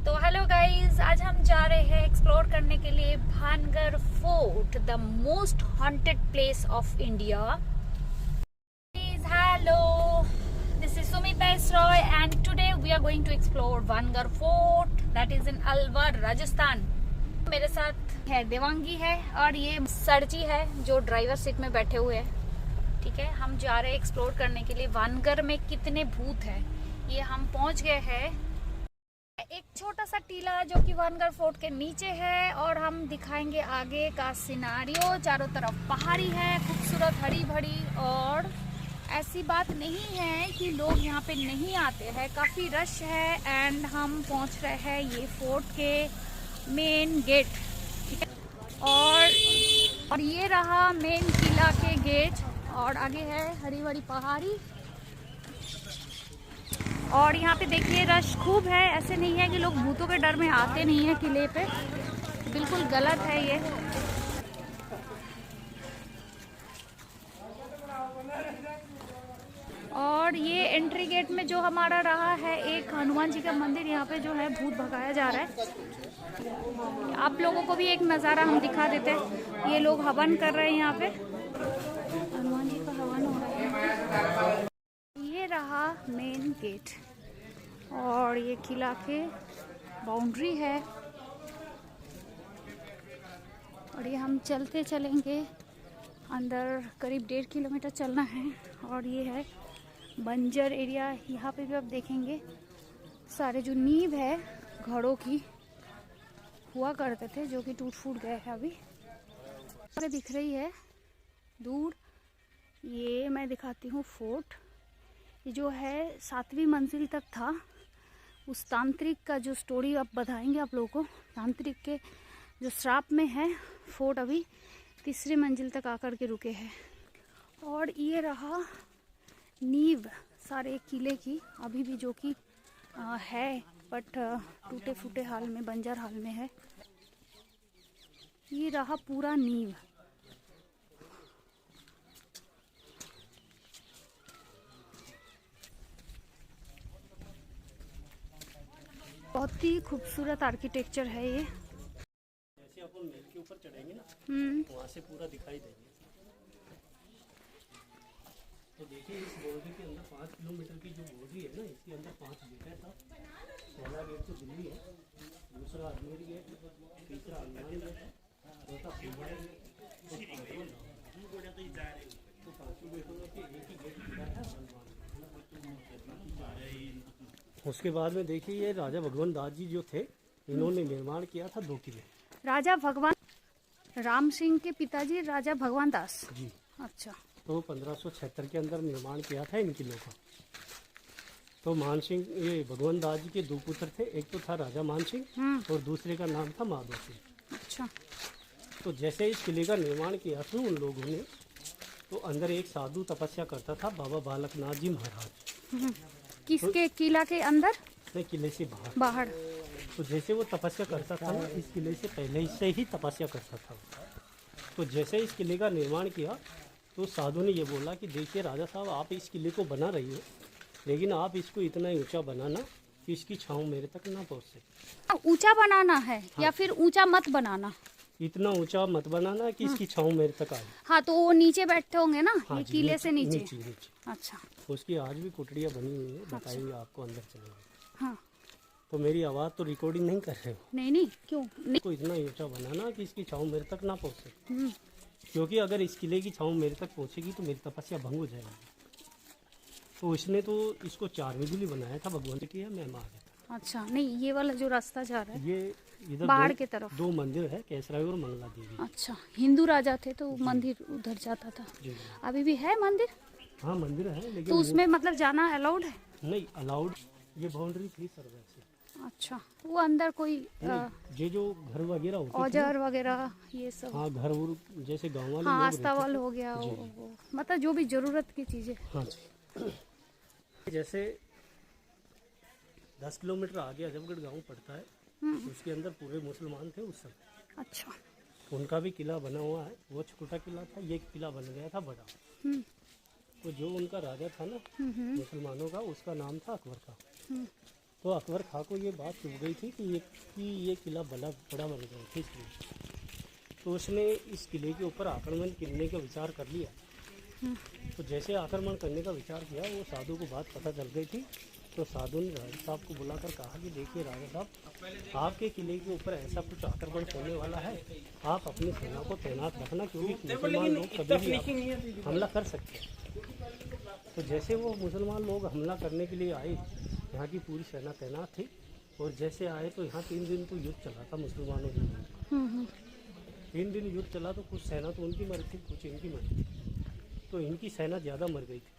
तो hello guys, आज हम जा रहे हैं एक्सप्लोर करने के लिए Bhangarh fort, the most haunted place of India. Hello, this is Sumita Roy and today we are going to explore Bhangarh fort that is in Alwar, Rajasthan. मेरे साथ है देवांगी है और ये सरजी है जो ड्राइवर सीट में बैठे हुए हैं। ठीक है, हम जा रहे हैं एक्सप्लोर करने के लिए भानगढ़ में कितने भूत है। ये हम पहुंच गए हैं एक छोटा सा टीला जो कि भानगढ़ फोर्ट के नीचे है और हम दिखाएंगे आगे का सिनारियो। चारों तरफ पहाड़ी है, खूबसूरत हरी भरी, और ऐसी बात नहीं है कि लोग यहाँ पे नहीं आते हैं, काफ़ी रश है। एंड हम पहुँच रहे हैं ये फोर्ट के मेन गेट, ठीक है। और ये रहा मेन किला के गेट और आगे है हरी भरी पहाड़ी। और यहाँ पे देखिए रश खूब है, ऐसे नहीं है कि लोग भूतों के डर में आते नहीं है किले पे, बिल्कुल गलत है ये। और ये एंट्री गेट में जो हमारा रहा है एक हनुमान जी का मंदिर, यहाँ पे जो है भूत भगाया जा रहा है। आप लोगों को भी एक नज़ारा हम दिखा देते हैं। ये लोग हवन कर रहे हैं, यहाँ पे हनुमान जी का हवन हो रहा है। ये रहा मेन गेट और ये किला के बाउंड्री है और ये हम चलते चलेंगे अंदर, करीब 1.5 किलोमीटर चलना है। और ये है बंजर एरिया। यहाँ पे भी आप देखेंगे सारे जो नींव है घड़ों की हुआ करते थे जो कि टूट फूट गए हैं अभी। दिख रही है दूर, ये मैं दिखाती हूँ फोर्ट। ये जो है 7वीं मंजिल तक था। उस तांत्रिक का जो स्टोरी आप बताएंगे आप लोगों को, तांत्रिक के जो श्राप में है फोर्ट अभी 3री मंजिल तक आकर के रुके हैं। और ये रहा नींव सारे किले की अभी भी, जो कि है बट टूटे फूटे हाल में, बंजर हाल में है। ये रहा पूरा नींव। बहुत ही खूबसूरत आर्किटेक्चर है ये। जैसे अपन महल के ऊपर चढ़ेंगे ना, वहाँ से पूरा दिखाई देंगे। तो देखिए इस बाउंड्री के अंदर 5 किलोमीटर की जो बाउंड्री है ना, इसके अंदर 5 गेट है। पहला गेट तो दिल्ली है, दूसरा अजमेर गेट, तीसरा हनुमान गेट है, चौथा फुलवाड़ा गेट, तो 5 गेटों में एक ही गेट खुला है हनुमान। उसके बाद में देखिए ये राजा भगवान दास जी जो थे, इन्होंने निर्माण किया था 2 किले। राजा भगवान राम सिंह के पिताजी राजा भगवान दास जी, अच्छा। तो 1576 के अंदर निर्माण किया था इन किलों का। तो मान सिंह, ये भगवान दास जी के 2 पुत्र थे, एक तो था राजा मान सिंह और दूसरे का नाम था माधव सिंह। अच्छा। तो जैसे इस किले का निर्माण किया था उन लोगों ने, तो अंदर एक साधु तपस्या करता था, बाबा बालकनाथ जी महाराज। किसके किला के अंदर? नहीं, किले से बाहर। तो जैसे वो तपस्या करता था ना, इस किले से पहले से ही तपस्या करता था। तो जैसे इस किले का निर्माण किया तो साधु ने ये बोला कि देखिए राजा साहब, आप इस किले को बना रही हो, लेकिन आप इसको इतना ऊंचा बनाना कि इसकी छाँव मेरे तक ना पहुँच सके। ऊंचा बनाना है हाँ। या फिर ऊंचा मत बनाना? इतना ऊंचा मत बनाना कि इसकी छाँव मेरे तक आए। हाँ, तो वो नीचे बैठते होंगे ना? हाँ ये जी, किले से नीचे। नीचे। अच्छा। उसकी आज भी कुटिया बनी हुई है, बताइए आपको अंदर चलेंगे। हाँ। तो मेरी आवाज़ तो रिकॉर्डिंग नहीं कर रहे हो? नहीं, क्यों नहीं? को इतना ऊंचा बनाना कि इसकी छाँव मेरे तक ना पहुँच सके, क्योंकि अगर इस किले की छाँव मेरे तक पहुँचेगी तो मेरी तपस्या भंग हो जाएगी। तो इसने तो इसको 4 मंजिली बनाया था, भगवान की है, मैं आ गया था। अच्छा, नहीं ये वाला जो रास्ता जा रहा है ये इधर बाहर के तरफ 2 मंदिर है, केसराई और मंगला देवी। अच्छा, हिंदू राजा थे तो मंदिर उधर जाता था। जी। अभी भी है मंदिर? हाँ मंदिर है, लेकिन तो उसमें मतलब जाना अलाउड है? नहीं अलाउड, ये बाउंड्री थी सर वैसे। अच्छा, वो अंदर कोई ये जो घर वगैरह होते थे, औजार वगैरह ये सब? हाँ, घर और जैसे गांव वाले हाँ, लोग आस्तावल हो गया वो मतलब जो भी जरूरत की चीजें। हाँ जी। जैसे 10 किलोमीटर आगे अजबगढ़ गांव पड़ता है, उसके अंदर पूरे मुसलमान थे उस समय। अच्छा। उनका भी किला बना हुआ है, वो छोटा किला था, ये किला बन गया था बड़ा। तो जो उनका राजा था ना मुसलमानों का, उसका नाम था अकबर का। तो अकबर खां को ये बात चुभ गई थी कि ये किला बड़ा बन गया था इसलिए। तो उसने इस किले के ऊपर आक्रमण करने का विचार कर लिया। तो जैसे आक्रमण करने का विचार किया, वो साधु को बात पता चल गई थी। तो साधु ने राजा साहब को बुलाकर कहा कि देखिए राजा साहब, आपके किले के ऊपर ऐसा कुछ आक्रमण होने वाला है, आप अपनी सेना को तैनात रखना, क्योंकि मुसलमान लोग कभी भी हमला कर सकते हैं। तो जैसे वो मुसलमान लोग हमला करने के लिए आए, यहाँ की पूरी सेना तैनात थी। और जैसे आए तो यहाँ 3 दिन तो युद्ध चला था मुसलमानों के। 3 दिन युद्ध चला तो कुछ सेना तो उनकी मर थी, कुछ इनकी मर थी। तो इनकी सेना ज़्यादा मर गई थी,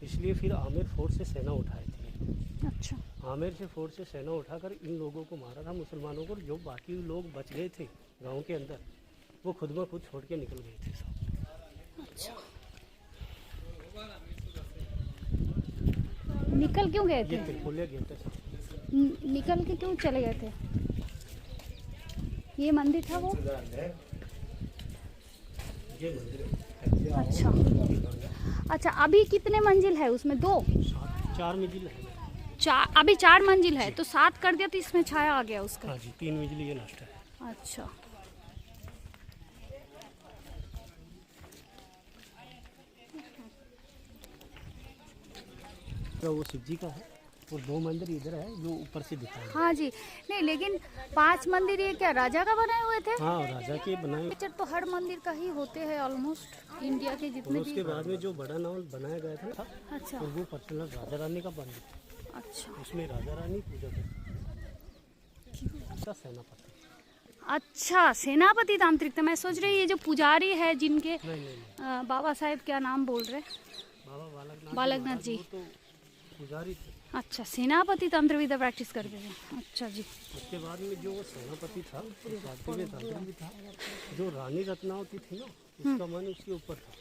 इसलिए फिर आमेर फोर्ट से सेना उठाई थी। अच्छा। आमेर से फोर्ट से सेना उठाकर इन लोगों को मारा था मुसलमानों को। जो बाकी लोग बच गए थे गांव के अंदर, वो खुद में खुद छोड़ के निकल गए थे सब। अच्छा, निकल क्यों गए थे? ये त्रिपोलिया गेट है सब। निकल के क्यों चले गए थे? ये मंदिर था वो? ये मंदिर है। अच्छा अच्छा, अभी कितने मंजिल है उसमें? 2? 4 मंजिल है। अभी 4 मंजिल है, तो 7 कर दिया तो इसमें छाया आ गया उसका। हाँ जी, 3 मंजिल ये लास्ट है। अच्छा, तो वो शिव जी का है और 2 मंदिर इधर है जो ऊपर से दिखाई दे। हाँ जी। नहीं, लेकिन 5 मंदिर ये क्या राजा का बनाए हुए थे? हाँ, राजा के बनाए। पिक्चर तो हर मंदिर का ही होते हैं ऑलमोस्ट, इंडिया के और जितने उसके बाद में जो बड़ा नावल बनाया गया था, अच्छा और वो पर्सनल राजा रानी का मंदिर। अच्छा उसमें राजा रानी पूजा करती है। सेनापति। अच्छा, सेनापति तांत्रिक था। मैं सोच रही ये जो पुजारी है जिनके नहीं। बाबा साहेब क्या नाम बोल रहे? बाबा बालकनाथ जी। वो तो पुजारी थे। अच्छा, सेनापति तंत्र विद्या प्रैक्टिस करते थे। अच्छा जी। उसके बाद में जो वो सेनापति था, तांत्रिक भी था। जो रानी रत्नावती थी ना, उसका मन उसके ऊपर था।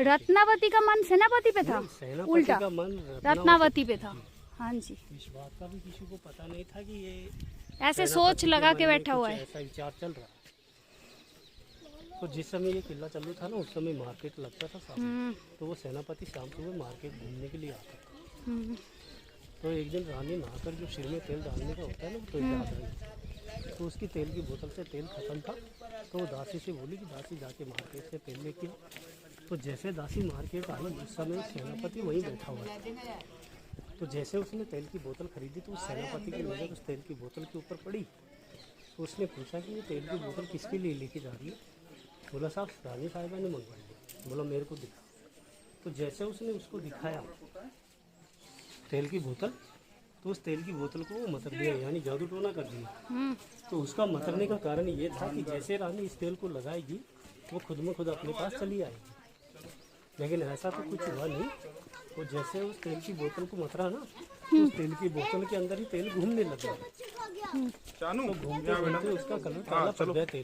रत्नावती का मन सेनापति पे था? सेनापति उल्टा का मन रत्नावती पे था। हाँ जी, इस बात का भी किसी को पता नहीं था कि ये ऐसे सोच लगा के बैठा हुआ है। ऐसा विचार चल रहा है। तो जिस समय ये किला चालू था ना, उस समय मार्केट लगता था शाम। तो वो सेनापति शाम सुबह मार्केट घूमने के लिए आता था। तो एक दिन रानी नहाकर जो सिर में तेल डालने का होता है ना, तो याद आई। तो उसकी तेल की बोतल से तेल खत्म था। तो वो दासी से बोली कि दासी जाके मार्केट से तेल लेके आओ। तो जैसे दासी मार्केट आई, उस समय सेनापति वहीं बैठा हुआ था। तो जैसे उसने तेल की बोतल खरीदी, तो उस सेनापति की नज़र उस तेल की बोतल के ऊपर पड़ी। तो उसने पूछा कि ये तेल की बोतल किसके लिए लेके जा रही है? बोला साहब रानी साहिबा ने मंगवाई है। बोला मेरे को दिखा। तो जैसे उसने उसको दिखाया तेल की बोतल, तो उस तेल की बोतल को वो मतर दिया, यानी जादू टोना कर दिया। तो उसका मरने का कारण ये था कि जैसे रानी इस तेल को लगाएगी, वो खुद में खुद अपने पास चली आएगी। लेकिन ऐसा तो कुछ हुआ नहीं। वो जैसे उस तेल की बोतल को मतरा ना, तो उस तेल की बोतल के अंदर ही तेल घूमने लगा। तो घूमते घूमते उसका कलर काला पड़ गया। तेल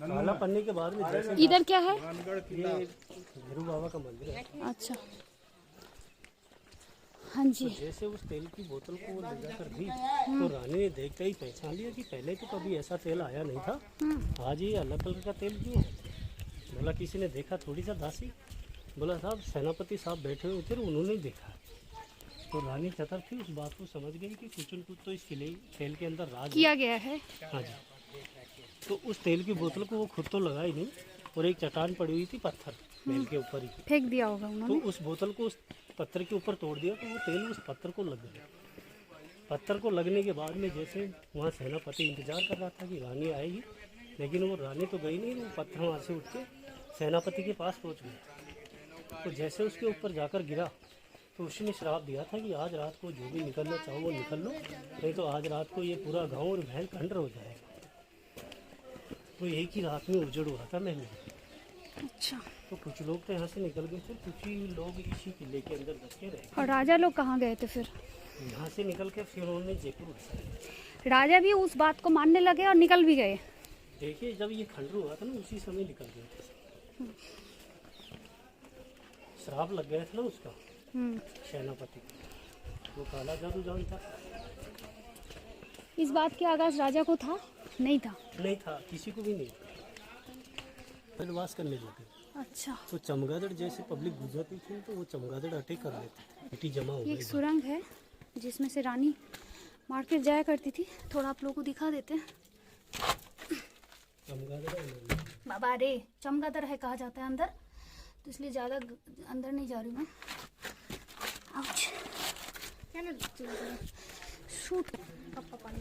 काला पड़ने के बाद में जैसे इधर क्या है? ये भैरू बाबा का मंदिर है। अच्छा, हाँ जी। तो जैसे उस तेल की बोतल को वो ले जाकर दी, तो रानी ने देखते ही पहचान लिया कि पहले तो कभी ऐसा तेल आया नहीं था, आज ये अलग कलर का तेल क्यों है? बोला किसी ने देखा थोड़ी सा दासी? बोला साहब सेनापति साहब बैठे हुए थे, उन्होंने देखा। तो रानी चतर थी, उस बात को समझ गई कि कुछ न कुछ तो इस किले तेल के अंदर राज किया गया है। हाँ जी। तो उस तेल की बोतल को वो खुद तो लगाई नहीं, और एक चट्टान पड़ी हुई थी पत्थर महल के ऊपर ही, फेंक दिया होगा तो उन्होंने। उस बोतल को उस पत्थर के ऊपर तोड़ दिया। तो वो तेल उस पत्थर को लग गया। पत्थर को लगने के बाद में जैसे वहाँ सेनापति इंतजार कर रहा था कि रानी आएगी, लेकिन वो रानी तो गई नहीं। वो पत्थर वहाँ से उठ के सेनापति के पास पहुँच गया। तो जैसे उसके ऊपर जाकर गिरा, तो उसने श्राप दिया था कि आज रात को जो भी निकलना चाहो वो निकल लो, नहीं तो आज रात को ये पूरा गांव और महल खंडर हो जाएगा। तो एक ही रात में उजड़ हुआ था महल। अच्छा, तो कुछ लोग तो यहाँ से निकल गए थे, कुछ ही लोग इसी किले के अंदर बच के रहे। और राजा लोग कहाँ गए थे फिर? यहाँ से निकल के फिर उन्होंने जयपुर बसाया। राजा भी उस बात को मानने लगे और निकल भी गए। देखिए जब ये खंडर हुआ था ना, उसी समय निकल गए थे। श्राप लग गया था ना उसका सेनापति, वो काला जादू जानता। इस बात के आगाज राजा को था? नहीं था। नहीं था, किसी को भी नहीं। बदमाश करने लगे। अच्छा, तो चमगादड़ जैसे पब्लिक गुजरती थी, तो वो चमगादड़ अटैक कर लेते थे। मिट्टी जमा हो ये एक गई। सुरंग है। जिसमें से रानी मार्केट जाया करती थी। थोड़ा आप लोगों को दिखा देते हैं। बाबा रे, चमगादड़ है कहा जाता है अंदर, तो इसलिए ज़्यादा अंदर नहीं जा रही मैं। आउच, क्या ना शूट पापा पानी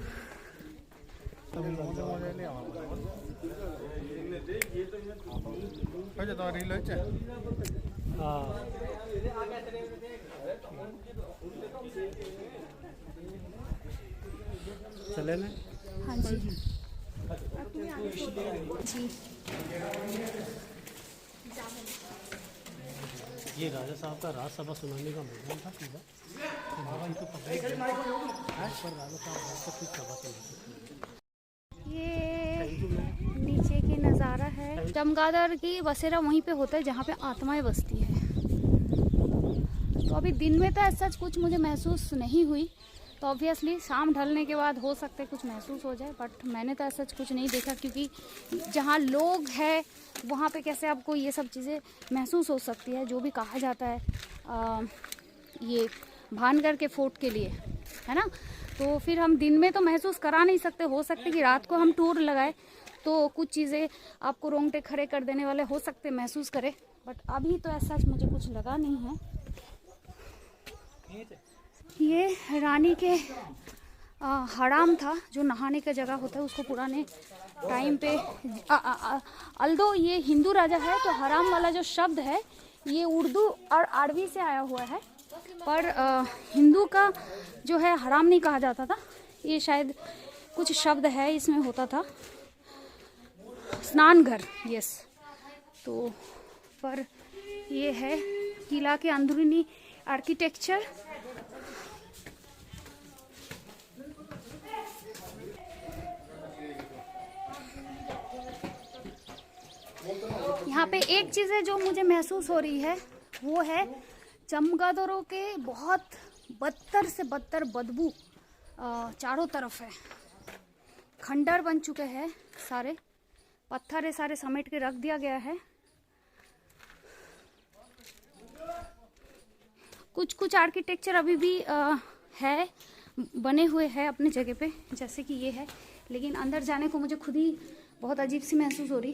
चले ना। हाँ जी जी। ये राजा साहब का राजसभा सुनाने का मैदान था पूरा, तो बाबा इनको पता ही पर राजा साहब कुछ सभा सुनाते। ये नीचे की नज़ारा है। चमगादड़ की बसेरा वहीं पे होता है जहाँ पे आत्माएं बसती है। तो अभी दिन में तो ऐसा कुछ मुझे महसूस नहीं हुई, तो ऑब्वियसली शाम ढलने के बाद हो सकते कुछ महसूस हो जाए, बट मैंने तो ऐसा कुछ नहीं देखा, क्योंकि जहाँ लोग हैं वहाँ पे कैसे आपको ये सब चीज़ें महसूस हो सकती है। जो भी कहा जाता है ये भानगढ़ के फोर्ट के लिए, है ना, तो फिर हम दिन में तो महसूस करा नहीं सकते। हो सकते कि रात को हम टूर लगाए तो कुछ चीज़ें आपको रोंगटे खड़े कर देने वाले हो सकते महसूस करें, बट अभी तो ऐसा मुझे कुछ लगा नहीं है। ये रानी के हराम था, जो नहाने का जगह होता है, उसको पुराने टाइम पे अल्दो ये हिंदू राजा है तो हराम वाला जो शब्द है ये उर्दू और अरबी से आया हुआ है, पर हिंदू का जो है हराम नहीं कहा जाता था। ये शायद कुछ शब्द है इसमें होता था, स्नान घर, यस। तो पर ये है किला के अंदरूनी आर्किटेक्चर। यहाँ पे एक चीज़ है जो मुझे महसूस हो रही है, वो है चमगादड़ों के बहुत बदतर से बदतर बदबू चारों तरफ है। खंडर बन चुके हैं, सारे पत्थर है, सारे समेट के रख दिया गया है। कुछ कुछ आर्किटेक्चर अभी भी है, बने हुए हैं अपने जगह पे, जैसे कि ये है, लेकिन अंदर जाने को मुझे खुद ही बहुत अजीब सी महसूस हो रही,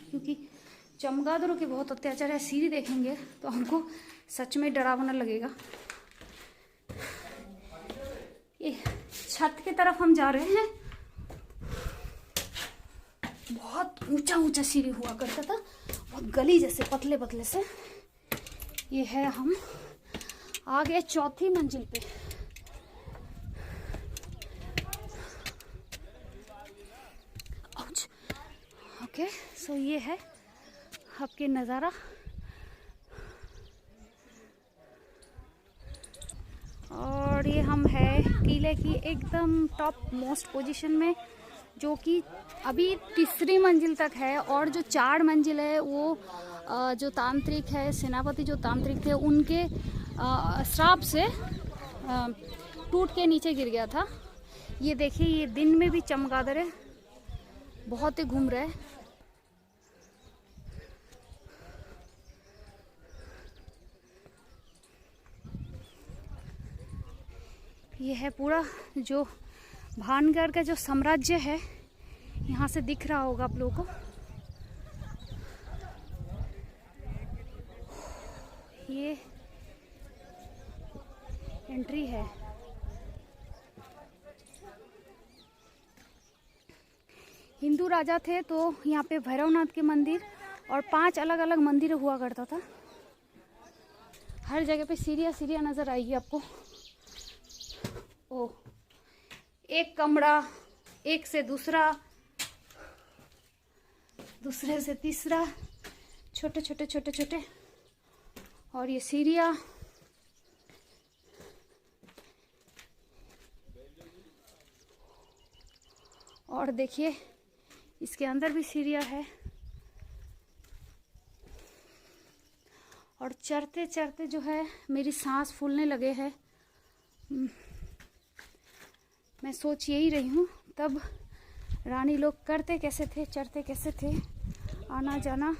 क्योंकि चमगादड़ों के बहुत अत्याचार है। सीढ़ी देखेंगे तो हमको सच में डरावना लगेगा। ये छत की तरफ हम जा रहे हैं, बहुत ऊंचा ऊंचा सीढ़ी हुआ करता था, बहुत गली जैसे पतले पतले से। ये है, हम आ गए चौथी मंजिल पे। ओके, सो ये है आपके नज़ारा। और ये हम है किले की एकदम टॉप मोस्ट पोजीशन में, जो कि अभी तीसरी मंजिल तक है। और जो 4 मंजिल है वो जो तांत्रिक है, सेनापति जो तांत्रिक थे, उनके श्राप से टूट के नीचे गिर गया था। ये देखिए, ये दिन में भी चमगादड़ बहुत ही घूम रहे हैं। ये है पूरा जो भानगढ़ का जो साम्राज्य है, यहाँ से दिख रहा होगा आप लोगों को। ये एंट्री है। हिंदू राजा थे तो यहाँ पे भैरवनाथ के मंदिर और 5 अलग अलग मंदिर हुआ करता था। हर जगह पे सीढ़ियाँ नजर आएगी आपको। ओ, एक कमरा, एक से दूसरा, दूसरे से तीसरा, छोटे छोटे छोटे छोटे, और ये सीढ़ियाँ। और देखिए इसके अंदर भी सीढ़ियाँ है। और चढ़ते चढ़ते जो है मेरी सांस फूलने लगे है। मैं सोच यही रही हूँ तब रानी लोग करते कैसे थे, चढ़ते कैसे थे, आना जाना।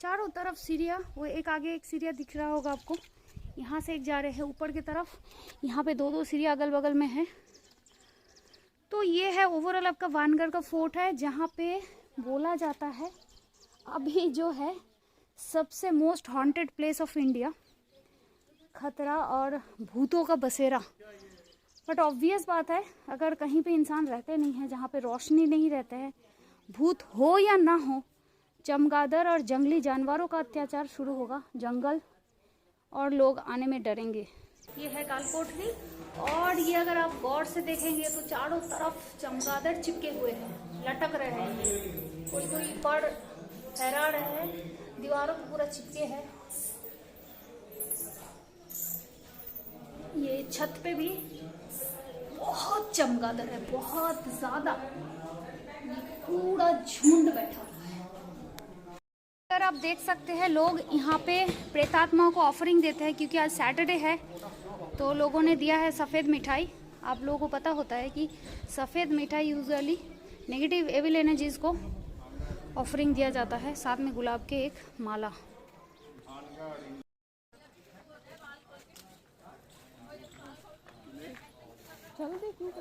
चारों तरफ सीढ़ियाँ, वो एक आगे एक सीढ़ियाँ दिख रहा होगा आपको, यहाँ से एक जा रहे हैं ऊपर की तरफ। यहाँ पे 2-2 सीढ़ियाँ अगल बगल में है। तो ये है ओवरऑल आपका वानगढ़ का फोर्ट है, जहाँ पे बोला जाता है अभी जो है सबसे most haunted place of India, खतरा और भूतों का बसेरा। बट ऑब्वियस बात है, अगर कहीं पे इंसान रहते नहीं है, जहाँ पे रोशनी नहीं रहते हैं, भूत हो या ना हो, चमगादड़ और जंगली जानवरों का अत्याचार शुरू होगा, जंगल, और लोग आने में डरेंगे। ये है कालकोठरी, और ये अगर आप गौर से देखेंगे तो चारों तरफ चमगादड़ चिपके हुए हैं, लटक रहे हैं, कोई कोई पर फहरा रहे हैं, दीवारों पर पूरा चिपके हैं। ये छत पे भी बहुत चमगादड़ है, बहुत ज्यादा, पूरा झुंड बैठा हुआ है। अगर आप देख सकते हैं, लोग यहाँ पे प्रेतात्माओं को ऑफरिंग देते हैं, क्योंकि आज सैटरडे है, तो लोगों ने दिया है सफ़ेद मिठाई। आप लोगों को पता होता है कि सफ़ेद मिठाई यूजुअली नेगेटिव एविल एनर्जीज को ऑफरिंग दिया जाता है, साथ में गुलाब के एक माला। चलो देखो।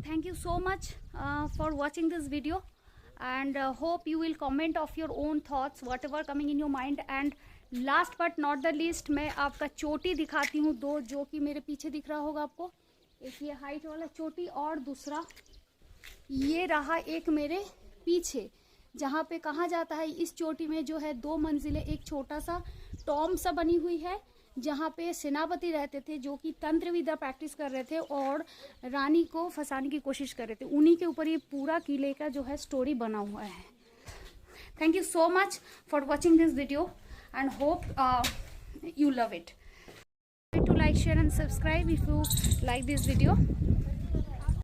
Thank you so much for watching this video, and hope you will comment of your own thoughts, whatever coming in your mind. And last but not the least, मैं आपका चोटी दिखाती हूँ, 2 जो कि मेरे पीछे दिख रहा होगा आपको। एक ये हाइट वाला चोटी, और दूसरा ये रहा एक मेरे पीछे, जहाँ पे कहा जाता है इस चोटी में जो है 2 मंजिलें, एक छोटा सा टॉम सा बनी हुई है, जहाँ पे सेनापति रहते थे, जो कि तंत्र विद्या प्रैक्टिस कर रहे थे और रानी को फंसाने की कोशिश कर रहे थे। उन्हीं के ऊपर ये पूरा किले का जो है स्टोरी बना हुआ है। Thank you so much for watching this video and hope you love it. To like, share and subscribe if you like this video.